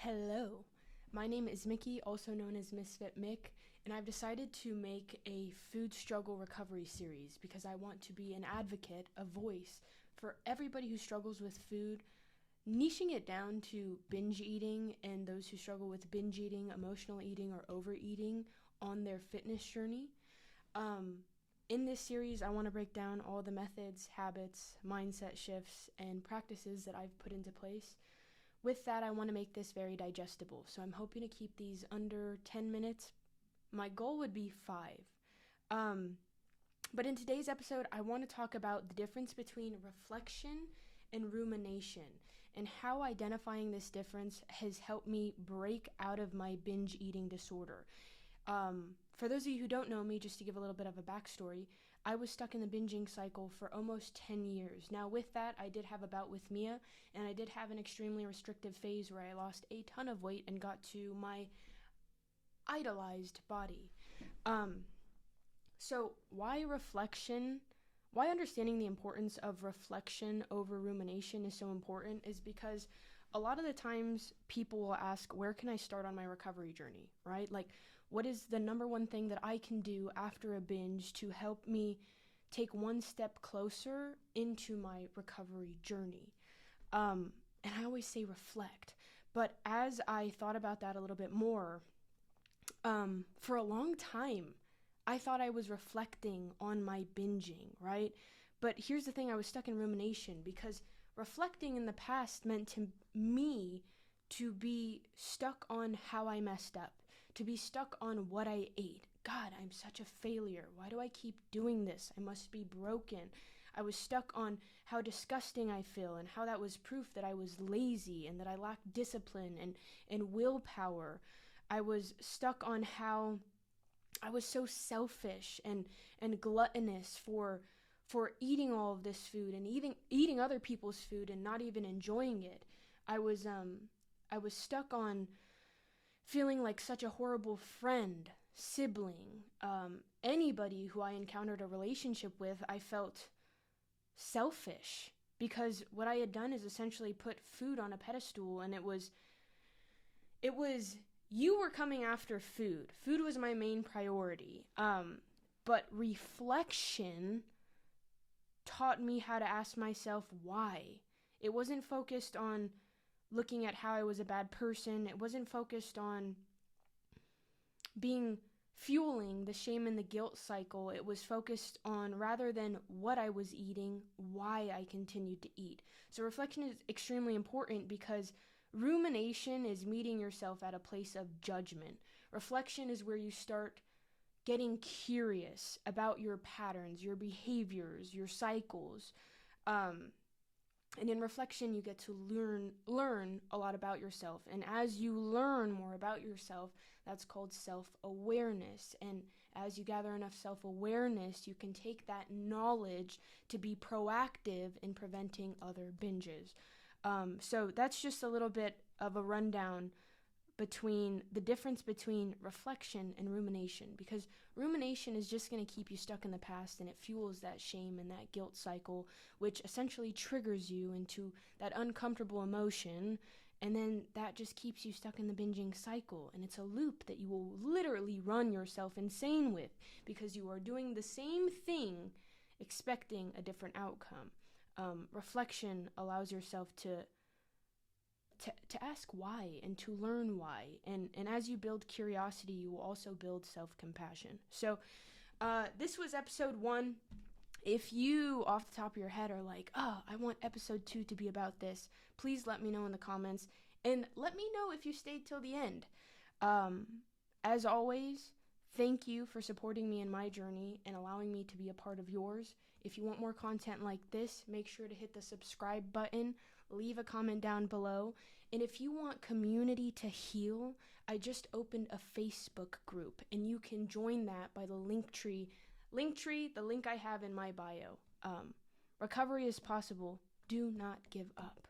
Hello, my name is Mickey, also known as Misfit Mick, and I've decided to make a food struggle recovery series because I want to be an advocate, a voice for everybody who struggles with food, niching it down to binge eating and those who struggle with binge eating, emotional eating, or overeating on their fitness journey. In this series, I want to break down all the methods, habits, mindset shifts, and practices that I've put into place. With that, I want to make this very digestible, so I'm hoping to keep these under 10 minutes. My goal would be 5. But in today's episode, I want to talk about the difference between reflection and rumination and how identifying this difference has helped me break out of my binge eating disorder. For those of you who don't know me, just to give a little bit of a backstory, I was stuck in the binging cycle for almost 10 years. Now, with that, I did have a bout with Mia, and I did have an extremely restrictive phase where I lost a ton of weight and got to my idolized body. So why reflection? Why understanding the importance of reflection over rumination is so important is because a lot of the times people will ask, where can I start on my recovery journey, right? Like, what is the number one thing that I can do after a binge to help me take one step closer into my recovery journey? And I always say reflect. But as I thought about that a little bit more, for a long time, I thought I was reflecting on my binging, right? But here's the thing, I was stuck in rumination because reflecting in the past meant to me to be stuck on how I messed up, to be stuck on what I ate. God, I'm such a failure. Why do I keep doing this? I must be broken. I was stuck on how disgusting I feel and how that was proof that I was lazy and that I lacked discipline and willpower. I was stuck on how I was so selfish and gluttonous for eating all of this food and eating other people's food and not even enjoying it. I was stuck on feeling like such a horrible friend, sibling, anybody who I encountered a relationship with. I felt selfish because what I had done is essentially put food on a pedestal, and it was you were coming after food. Food was my main priority. But reflection taught me how to ask myself why. It wasn't focused on looking at how I was a bad person. It wasn't focused on fueling the shame and the guilt cycle. It was focused on, rather than what I was eating, why I continued to eat. So reflection is extremely important because rumination is meeting yourself at a place of judgment. Reflection is where you start getting curious about your patterns, your behaviors, your cycles. And in reflection, you get to learn a lot about yourself. And as you learn more about yourself, that's called self-awareness. And as you gather enough self-awareness, you can take that knowledge to be proactive in preventing other binges. So that's just a little bit of a rundown between the difference between reflection and rumination, because rumination is just going to keep you stuck in the past, and it fuels that shame and that guilt cycle, which essentially triggers you into that uncomfortable emotion, and then that just keeps you stuck in the binging cycle, and it's a loop that you will literally run yourself insane with because you are doing the same thing expecting a different outcome. Reflection allows yourself to ask why and to learn why. And as you build curiosity, you will also build self-compassion. So this was episode 1. If you, off the top of your head, are like, oh, I want episode 2 to be about this, please let me know in the comments. And let me know if you stayed till the end. As always, thank you for supporting me in my journey and allowing me to be a part of yours. If you want more content like this, make sure to hit the subscribe button, leave a comment down below. And if you want community to heal, I just opened a Facebook group, and you can join that by the Linktree, the link I have in my bio. Recovery is possible. Do not give up.